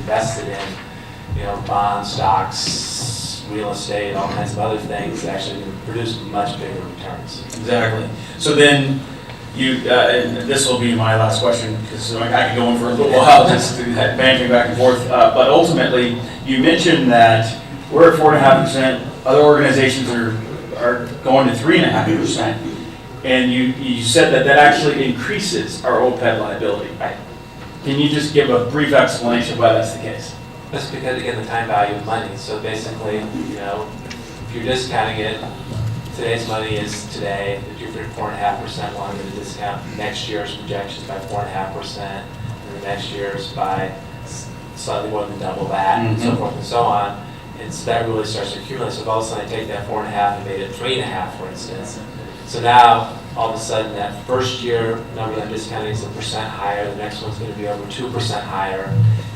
invested in, bonds, stocks, real estate, all kinds of other things that actually can produce much bigger returns. Exactly. So then and this will be my last question because I could go on for a little while just banting back and forth. But ultimately, you mentioned that we're at 4.5%. Other organizations are going to 3.5%. And you said that actually increases our OPEB liability. Right. Can you just give a brief explanation of why that's the case? That's because, again, the time value of money. So basically, if you're discounting it, today's money is today, if you're 4.5%, well, I'm going to discount next year's projections by 4.5%, and the next year's by slightly more than double that, and so forth and so on. And so that really starts to accumulate. So if all of a sudden I take that 4.5 and made it 3.5, for instance. So now, all of a sudden, that first year number that I'm discounting is 1% higher, the next one's going to be over 2% higher.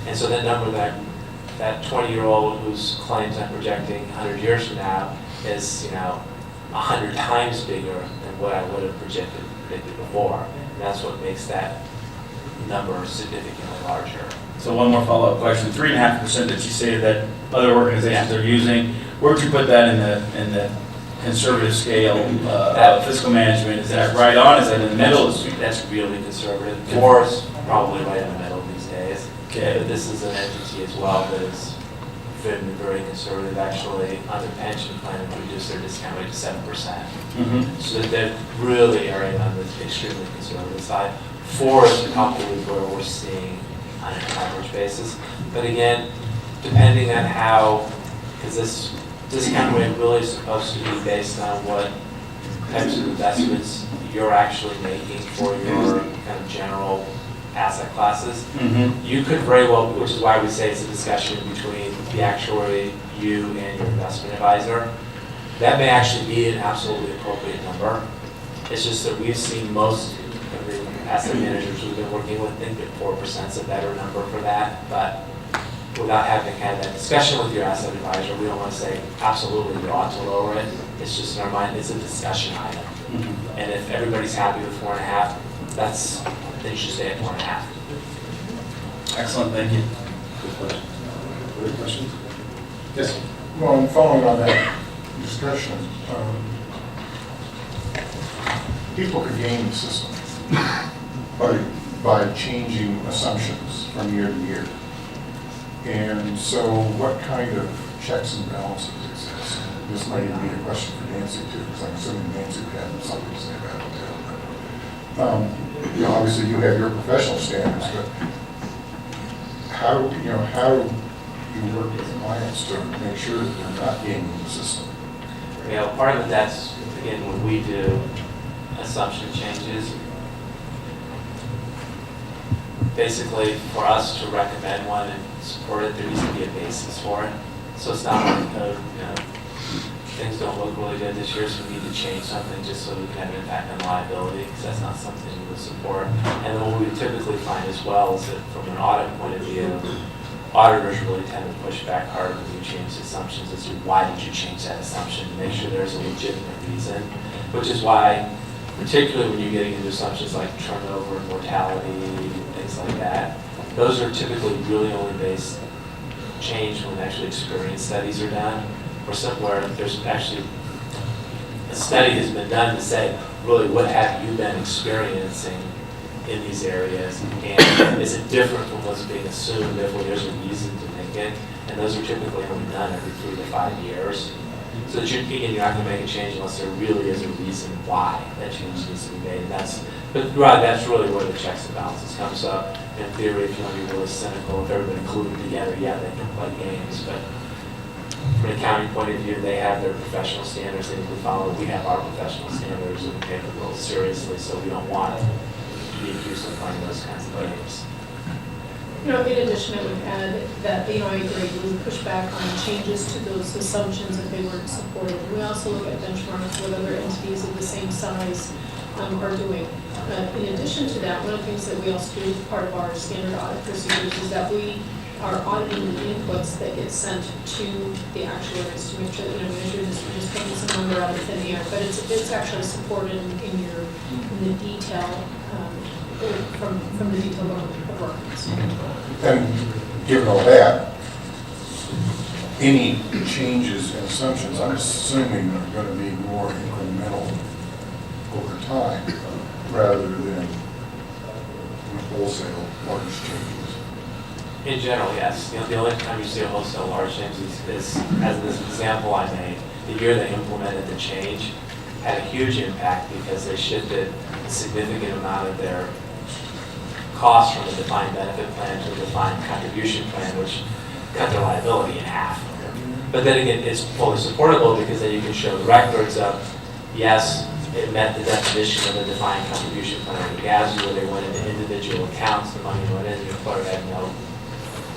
And so that number, that 20-year-old whose claims I'm projecting 100 years from now is, 100 times bigger than what I would have predicted before. And that's what makes that number significantly larger. So one more follow-up question. 3.5% that you say that other organizations are using, where would you put that in the conservative scale of fiscal management? Is that right on? Is that in the middle? That's really conservative. 4 is probably right in the middle these days. Okay. But this is an entity as well that is very conservative. Actually, on their pension plan, have reduced their discount rate to 7%. So that they're really erring on the extremely conservative side. 4 is probably where we're seeing on an average basis. But again, depending on how, because this discount rate really is supposed to be based on what types of investments you're actually making for your kind of general asset classes. You could very well, which is why we say it's a discussion between the actuary, you, and your investment advisor. That may actually be an absolutely appropriate number. It's just that we've seen most of the asset managers we've been working with think that 4% is a better number for that, but without having had that discussion with your asset advisor, we don't want to say absolutely you ought to lower it. It's just in our mind, it's a discussion item. And if everybody's happy with 4.5, then you should stay at 4.5. Excellent, thank you. Good question. Other questions? Yes. Well, following on that discussion, people could game the system by changing assumptions from year to year. And so what kind of checks and balances exist? This might even be a question for Nancy too, because I'm assuming Nancy would have something to say about it too. Obviously you have your professional standards, but how do you work with clients to make sure that they're not gaming the system? Part of it, that's, again, when we do assumption changes, basically for us to recommend one and support it, there needs to be a basis for it. So it's not like things don't look really good this year, so we need to change something just so we can have an impact on liability, because that's not something we would support. And then what we typically find as well is that from an audit point of view, auditors really tend to push back hard when you change assumptions as to why did you change that assumption, to make sure there's a legitimate reason, which is why, particularly when you're getting into assumptions like turnover and mortality, things like that, those are typically really only based change when actually experience studies are done, or somewhere there's actually a study has been done to say, really, what have you been experiencing in these areas, and is it different from what's being assumed, therefore there's a reason to make it, and those are typically only done every 3 to 5 years. So that you're not going to make a change unless there really is a reason why that change needs to be made. And that's really where the checks and balances come. So in theory, if you want to be really cynical, if everybody included together, yeah, they can play games. But from an accounting point of view, they have their professional standards they need to follow. We have our professional standards and we take it real seriously, so we don't want to be accused of playing those kinds of games. In addition, I would add that, I agree, we would push back on changes to those assumptions if they weren't supported. We also look at benchmarks what other entities of the same size are doing. In addition to that, one of the things that we also do as part of our standard audit procedures is that we are auditing the inputs that get sent to the actuaries to make sure that, we're just picking some number out of thin air, but it's actually supported in the detail from the detail of work. And given all that, any changes in assumptions, I'm assuming are gonna be more incremental over time, rather than wholesale large changes. In general, yes. The only time you see a wholesale large change is, as this example I made, the year they implemented the change had a huge impact because they shifted a significant amount of their costs from a defined benefit plan to a defined contribution plan, which cut their liability in half. But then again, it's fully supportable because then you can show records of, yes, it met the definition of a defined contribution plan. The GASB, where they went into individual accounts, the money went in, the employer had no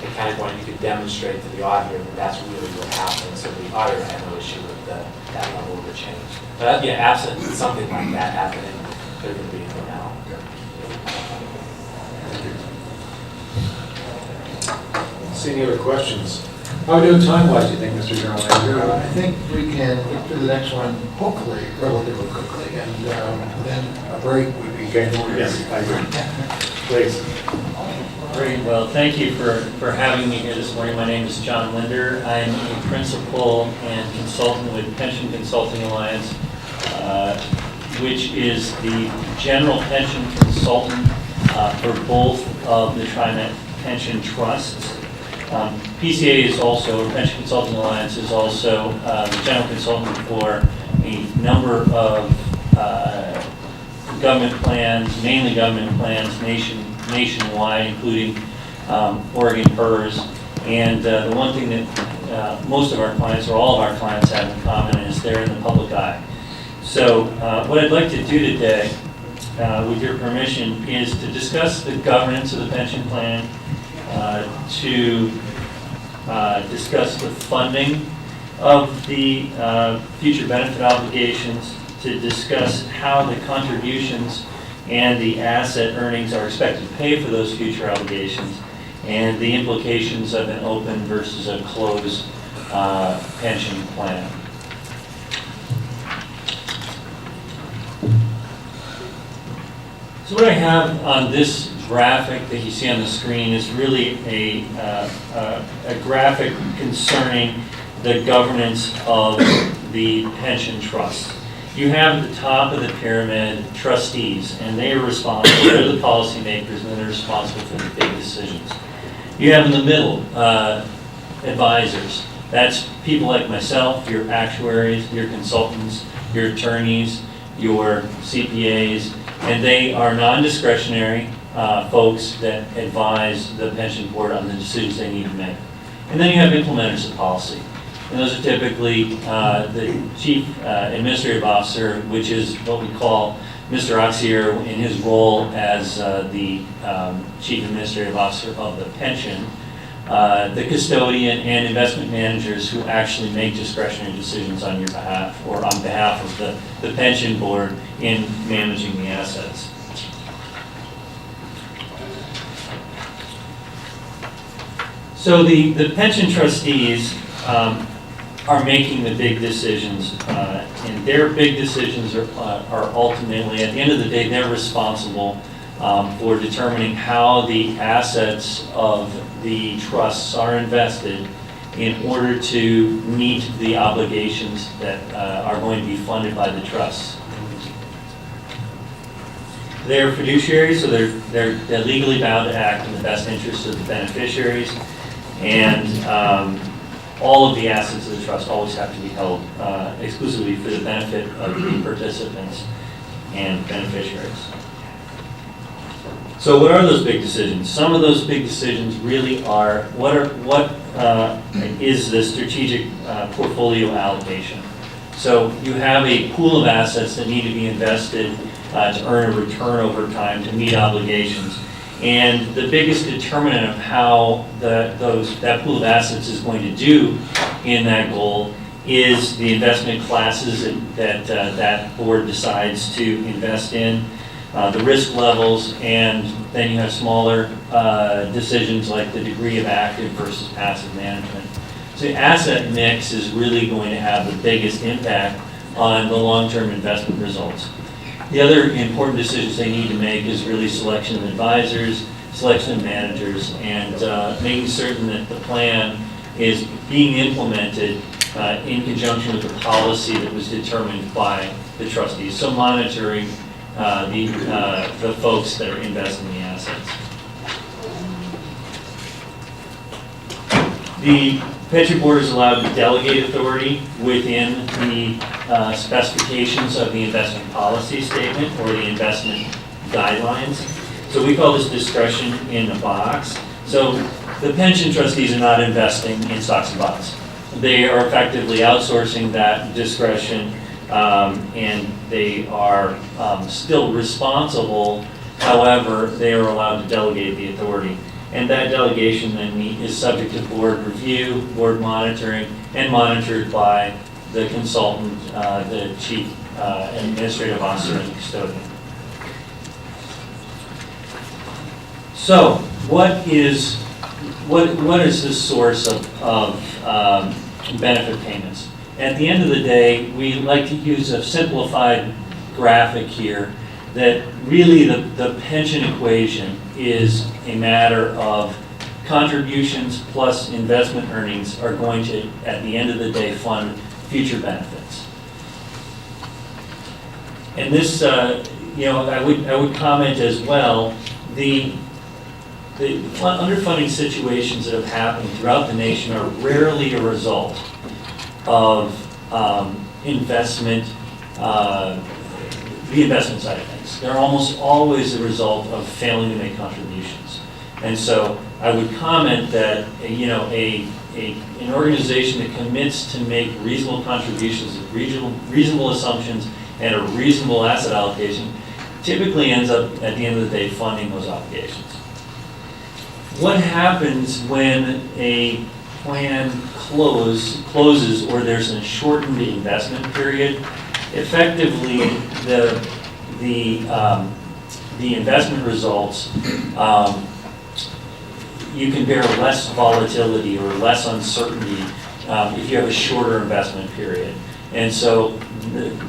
accounting point. You could demonstrate to the auditor that that's really what happened, so the auditor had no issue with that level of a change. But yeah, absent something like that happening, they're going to be incremental. See any other questions? How are we doing time-wise, do you think, Mr. General Manager? I think we can get to the next one, hopefully, relatively quickly, and then a break would be. Okay, yes, I agree. Please. Great, well, thank you for having me here this morning. My name is John Linder. I'm a principal and consultant with Pension Consulting Alliance, which is the general pension consultant for both of the TriMet pension trusts. PCA is also, Pension Consulting Alliance is also the general consultant for a number of government plans, mainly government plans nationwide, including Oregon PERS. And the one thing that most of our clients, or all of our clients, have in common is they're in the public eye. So what I'd like to do today, with your permission, is to discuss the governance of the pension plan, to discuss the funding of the future benefit obligations, to discuss how the contributions and the asset earnings are expected to pay for those future obligations, and the implications of an open versus a closed pension plan. So what I have on this graphic that you see on the screen is really a graphic concerning the governance of the pension trust. You have at the top of the pyramid trustees, and they are responsible, they're the policymakers, and they're responsible for the big decisions. You have in the middle advisors. That's people like myself, your actuaries, your consultants, your attorneys, your CPAs, and they are non-discretionary folks that advise the pension board on the decisions they need to make. And then you have implementers of policy. And those are typically the chief administrative officer, which is what we call Mr. Oxier in his role as the chief administrative officer of the pension, the custodian, and investment managers who actually make discretionary decisions on your behalf or on behalf of the pension board in managing the assets. So the pension trustees are making the big decisions, and their big decisions are ultimately, at the end of the day, they're responsible for determining how the assets of the trusts are invested in order to meet the obligations that are going to be funded by the trusts. They're fiduciaries, so they're legally bound to act in the best interest of the beneficiaries, and all of the assets of the trust always have to be held exclusively for the benefit of the participants and beneficiaries. So what are those big decisions? Some of those big decisions really are, what is the strategic portfolio allocation? So you have a pool of assets that need to be invested to earn a return over time to meet obligations. And the biggest determinant of how that pool of assets is going to do in that goal is the investment classes that board decides to invest in, the risk levels, and then you have smaller decisions like the degree of active versus passive management. So the asset mix is really going to have the biggest impact on the long-term investment results. The other important decisions they need to make is really selection of advisors, selection of managers, and making certain that the plan is being implemented in conjunction with the policy that was determined by the trustees. So monitoring the folks that are investing in the assets. The pension board is allowed to delegate authority within the specifications of the investment policy statement or the investment guidelines. So we call this discretion in the box. So the pension trustees are not investing in stocks and bonds. They are effectively outsourcing that discretion, and they are still responsible. However, they are allowed to delegate the authority. And that delegation then is subject to board review, board monitoring, and monitored by the consultant, the chief administrative officer, and the custodian. So, what is the source of benefit payments? At the end of the day, we like to use a simplified graphic here that really the pension equation is a matter of contributions plus investment earnings are going to, at the end of the day, fund future benefits. And this, I would comment as well, the underfunding situations that have happened throughout the nation are rarely a result of investment, the investment side of things. They're almost always a result of failing to make contributions. And so I would comment that, an organization that commits to make reasonable contributions, reasonable assumptions, and a reasonable asset allocation typically ends up, at the end of the day, funding those obligations. What happens when a plan closes or there's a shortened investment period? Effectively, the investment results, you can bear less volatility or less uncertainty if you have a shorter investment period. And so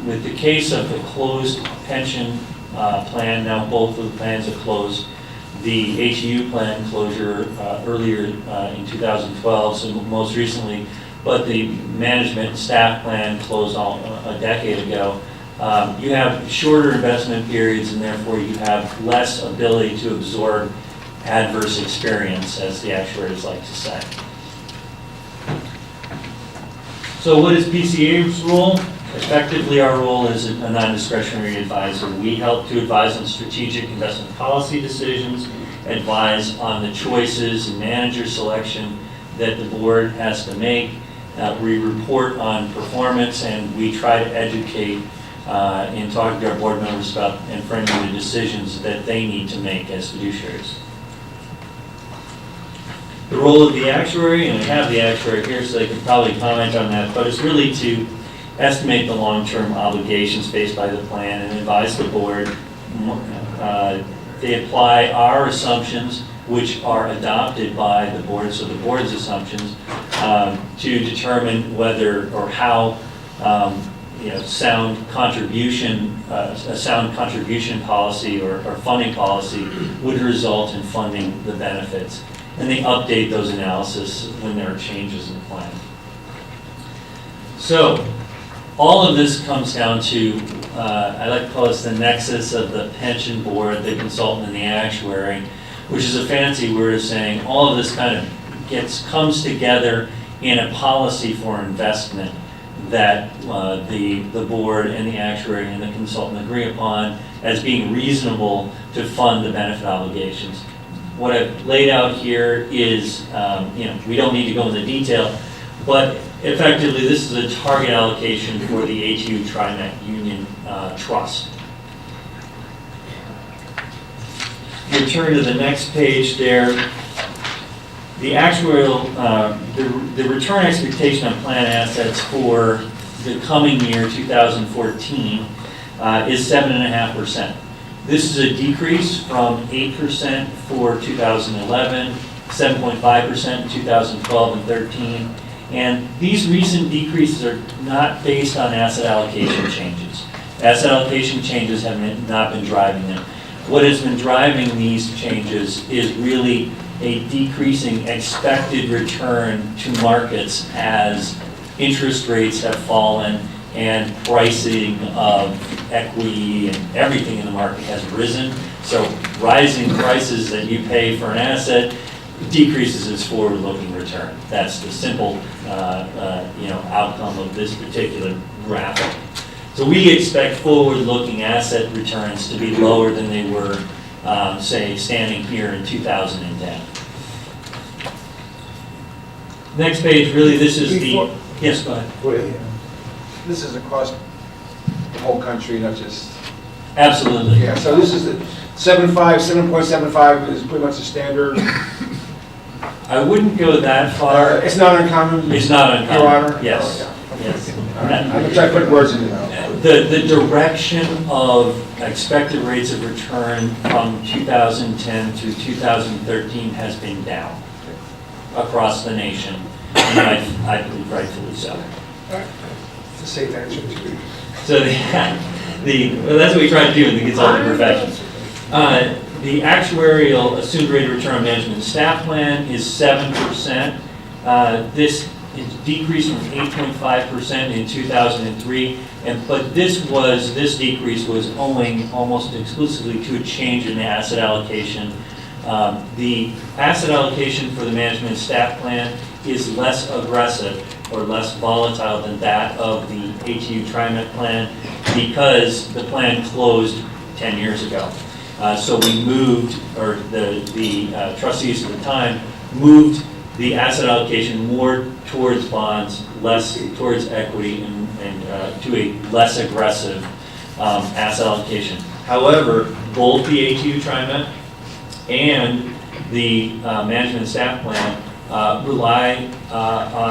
with the case of the closed pension plan, now both of the plans are closed. The HEU plan closure earlier in 2012, so most recently, but the management staff plan closed a decade ago. You have shorter investment periods, and therefore you have less ability to absorb adverse experience, as the actuaries like to say. So what is PCA's role? Effectively, our role is a non-discretionary advisor. We help to advise on strategic investment policy decisions, advise on the choices and manager selection that the board has to make. We report on performance, and we try to educate and talk to our board members about and frame the decisions that they need to make as fiduciaries. The role of the actuary, and I have the actuary here so they can probably comment on that, but it's really to estimate the long-term obligations faced by the plan and advise the board. They apply our assumptions, which are adopted by the board, so the board's assumptions, to determine whether or how sound contribution, a sound contribution policy or funding policy would result in funding the benefits. And they update those analysis when there are changes in the plan. So, all of this comes down to, I like to call this the nexus of the pension board, the consultant, and the actuary, which is a fancy word of saying all of this kind of comes together in a policy for investment that the board and the actuary and the consultant agree upon as being reasonable to fund the benefit obligations. What I've laid out here is, we don't need to go into detail, but effectively this is a target allocation for the HEU TriMet Union Trust. You turn to the next page there. The actuarial, the return expectation on plan assets for the coming year, 2014, is 7.5%. This is a decrease from 8% for 2011, 7.5% in 2012 and 13. And these recent decreases are not based on asset allocation changes. Asset allocation changes have not been driving them. what has been driving these changes is really a decreasing expected return to markets as interest rates have fallen and pricing of equity and everything in the market has risen. So rising prices that you pay for an asset decreases its forward-looking return. That's the simple, outcome of this particular graphic. So we expect forward-looking asset returns to be lower than they were, say, standing here in 2010. Next page, really, this is the, Before- yes, go ahead. Wait, this is across the whole country, not just, Absolutely. yeah, so this is the 7.75 is pretty much the standard. I wouldn't go that far. It's not uncommon? It's not uncommon. Your Honor? Yes. Oh, Yes. All right. I'm gonna try to put words in your mouth. The direction of expected rates of return from 2010 to 2013 has been down across the nation, and I believe rightfully so. It's a safe answer. So well, that's what we try to do in the consulting profession. The actuarial assumed rate of return on management and staff plan is 7%. This is decreased from 8.5% in 2003, but this decrease was owing almost exclusively to a change in the asset allocation. The asset allocation for the management and staff plan is less aggressive or less volatile than that of the ATU TriMet plan because the plan closed 10 years ago. So we moved, or the trustees at the time moved the asset allocation more towards bonds, less towards equity, and to a less aggressive asset allocation. However, both the ATU TriMet and the management and staff plan rely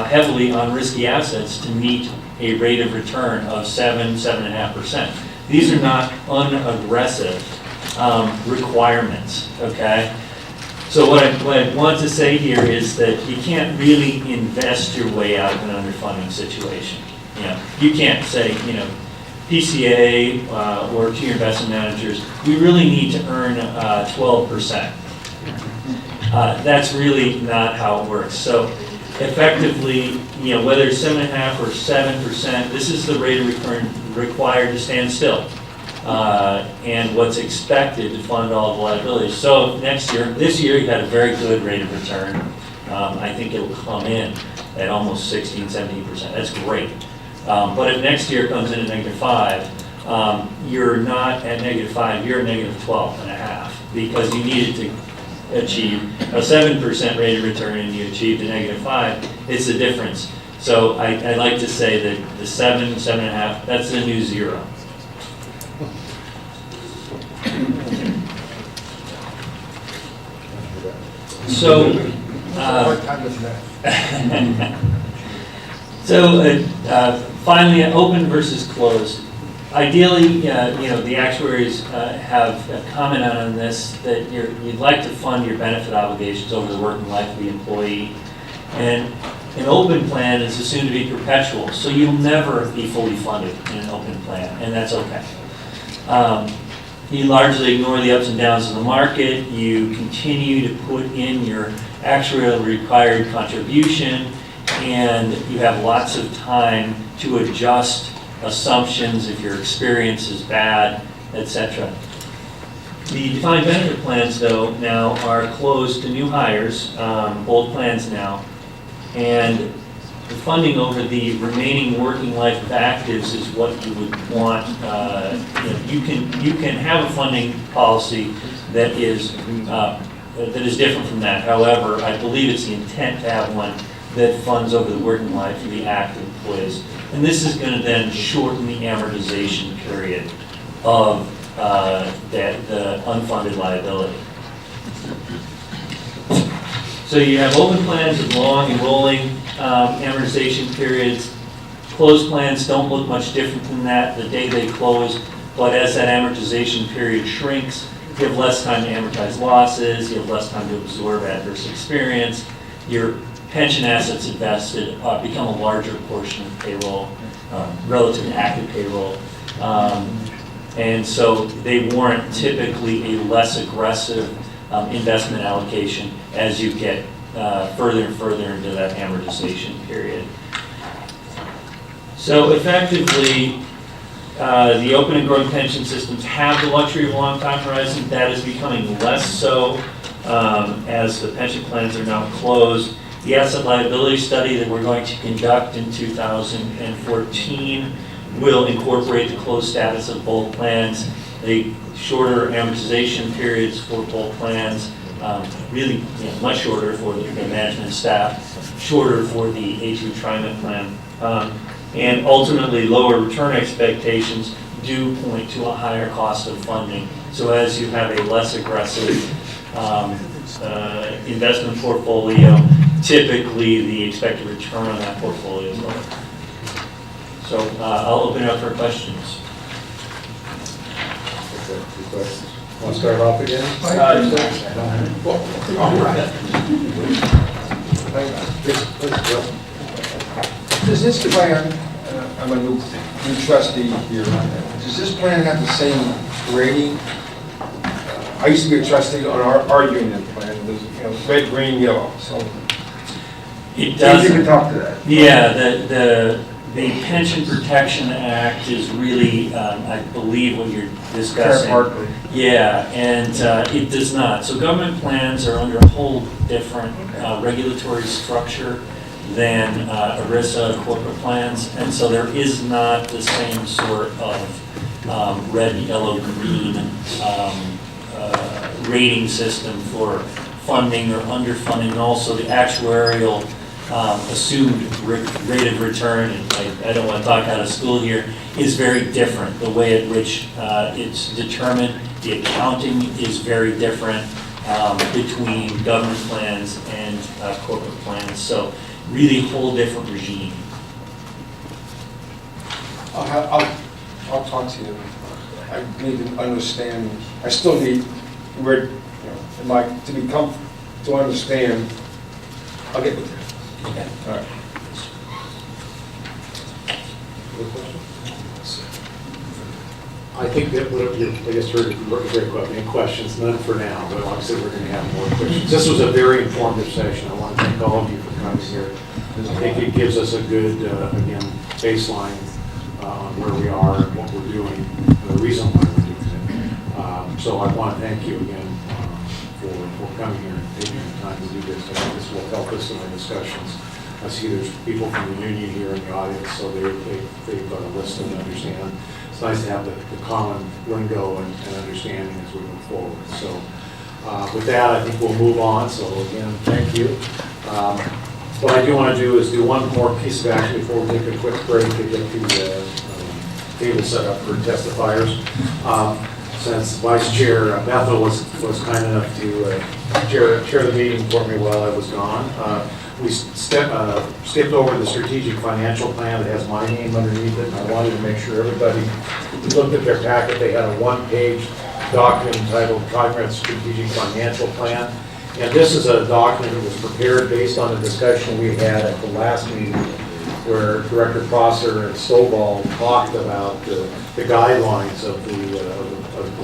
heavily on risky assets to meet a rate of return of 7.5%. These are not unaggressive requirements, okay? So what I want to say here is that you can't really invest your way out of an underfunding situation. You can't say, PCA or to your investment managers, we really need to earn 12%. That's really not how it works. So effectively, whether it's 7.5 or 7%, this is the rate of return required to stand still. And what's expected to fund all the liabilities. So this year you had a very good rate of return. I think it'll come in at almost 16, 17%. That's great. But if next year comes in at -5, you're not at -5, you're at -12.5 because you needed to achieve a 7% rate of return and you achieved a -5. It's the difference. So I like to say that the 7.5, that's the new zero. So, What time is that? finally, open versus closed. Ideally, the actuaries have commented on this, that you'd like to fund your benefit obligations over the working life of the employee. And an open plan is assumed to be perpetual, so you'll never be fully funded in an open plan, and that's okay. You largely ignore the ups and downs of the market. You continue to put in your actuarial required contribution, and you have lots of time to adjust assumptions if your experience is bad, etc. The defined benefit plans, though, now are closed to new hires, both plans now, and the funding over the remaining working life of actives is what you would want. You can have a funding policy that is different from that. However, I believe it's the intent to have one that funds over the working life of the active employees. And this is going to then shorten the amortization period of the unfunded liability. So you have open plans with long and rolling amortization periods. Closed plans don't look much different than that the day they close, but as that amortization period shrinks, you have less time to amortize losses, you have less time to absorb adverse experience, your pension assets invested become a larger portion of payroll relative to active payroll. And so they warrant typically a less aggressive investment allocation as you get further and further into that amortization period. So effectively, the open and growing pension systems have the luxury of a long time horizon. That is becoming less so as the pension plans are now closed. The asset liability study that we're going to conduct in 2014 will incorporate the closed status of both plans, the shorter amortization periods for both plans, really much shorter for the management staff, shorter for the A2 Trimet plan, and ultimately lower return expectations do point to a higher cost of funding. So as you have a less aggressive investment portfolio, typically the expected return on that portfolio is lower. So I'll open it up for questions. Want to start off again? All right. Does this plan, I'm a new trustee here, does this plan have the same rating? I used to be a trustee on our union plan, it was, red, green, yellow, so. It Maybe does. you can talk to that. Yeah, the Pension Protection Act is really, I believe, what you're discussing. Hartley. Yeah, and it does not. So government plans are under a whole different regulatory structure than ERISA corporate plans, and so there is not the same sort of red, yellow, green rating system for funding or underfunding, and also the actuarial assumed rate of return, and I don't want to talk out of school here, is very different. The way at which it's determined, the accounting is very different between government plans and corporate plans. So really a whole different regime. I'll talk to you. I need to understand, I still need, where, to understand, I'll get with you. Okay. All right. I think that what you, I guess we're very quick, any questions, none for now, but like I said, we're going to have more questions. This was a very informative session. I want to thank all of you for coming here. I think it gives us a good, again, baseline on where we are and what we're doing, and the reason why we're doing it. So I want to thank you again for coming here and taking the time to do this. I think this will help us in our discussions. I see there's people from the union here in the audience, so they've listened and understand. It's nice to have the common lingo and understanding as we move forward. So with that, I think we'll move on. So again, thank you. What I do want to do is do one more piece of action before we take a quick break to get the table set up for testifiers. Since Vice Chair Bethel was kind enough to chair the meeting for me while I was gone, we skipped over the strategic financial plan that has my name underneath it, and I wanted to make sure everybody looked at their packet. They had a one-page document entitled TriMet Strategic Financial Plan. And this is a document that was prepared based on a discussion we had at the last meeting where Director Prosser and Stovall talked about the guidelines of the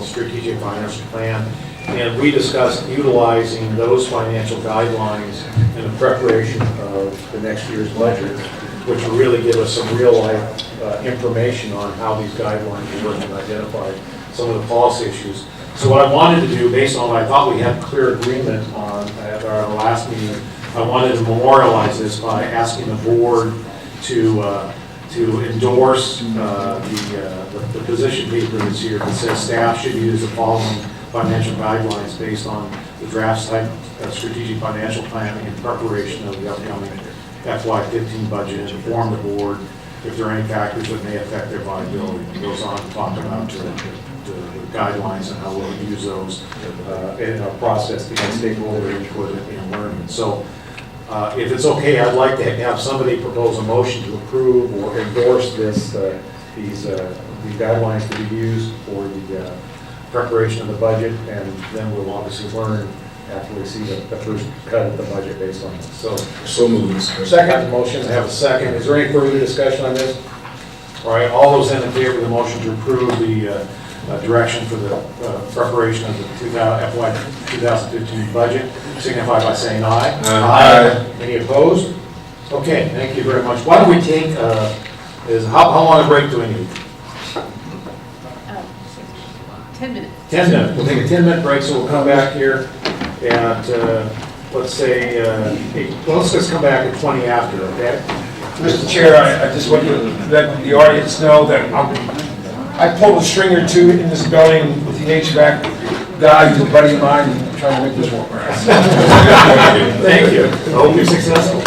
strategic financial plan. And we discussed utilizing those financial guidelines in the preparation of the next year's budget, which will really give us some real-life information on how these guidelines work and identify some of the policy issues. So what I wanted to do, based on what I thought we had clear agreement on at our last meeting, I wanted to memorialize this by asking the board to endorse the position paper that's here that says staff should use the following financial guidelines based on the draft strategic financial plan in preparation of the upcoming FY15 budget, and inform the board if there are any factors that may affect their viability. It goes on to talk about the guidelines and how we'll use those in our process to get stakeholder input and learning. So if it's okay, I'd like to have somebody propose a motion to approve or endorse these guidelines to be used for the preparation of the budget, and then we'll obviously learn after we see the first cut of the budget based on this. So moved, Mr. President. Second motion, I have a second. Is there any further discussion on this? All right, all those in favor of the motion to approve the direction for the preparation of the FY 2015 budget, signify by saying aye. Aye. Any opposed? Okay, thank you very much. Why don't we take, how long a break do we need? 10 minutes. 10 minutes. We'll take a 10-minute break, so we'll come back here at, let's say, let's just come back at 20 after, okay? Mr. Chair, I just want to let the audience know that I pulled a string or two in this building with the HVAC guy, who's a buddy of mine, and trying to make this work. Thank you. I hope you're successful.